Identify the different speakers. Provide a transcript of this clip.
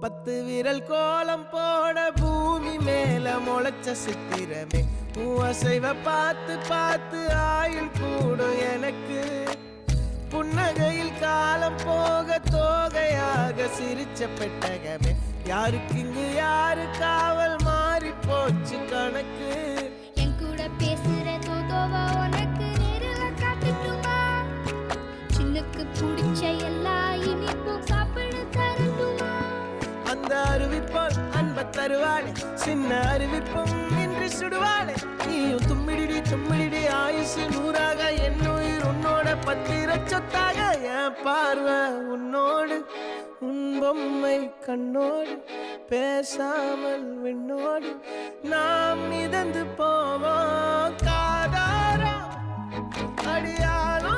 Speaker 1: 10 விரல் கோலம் போட பூமி மேல முளைச்ச சித்திரமே அசைவ பார்த்து பார்த்து ஆயுள் கூடும் எனக்கு புன்னகையில் காலம் போக தோகையாக சிரிச்ச பெட்டகமே யாருக்கு இங்கு யாரு காவல் மாறி போச்சு கணக்கு
Speaker 2: என் கூட பேசுற தோதோவா உனக்கு நேரில் காட்டுட்டுமா சின்னுக்கு பிடிச்ச எல்லா இனிப்பும் சாப்பிட தரட்டுமா
Speaker 1: அந்த அறிவிப்பால் அன்ப தருவாளே சின்ன அறிவிப்பும் இன்று சுடுவாளே நீயும் தும்மிடி தும்மிடி ஆயுசு 100ஆக என் உயிர் உன்னோட 10 சொத்தாக என் பார்வை உன்னோடு உன் பொம்மை கண்ணோடு பேசாமல் விண்ணோடு நாம் மிதந்து போவோம் காதாரா அடியாளோ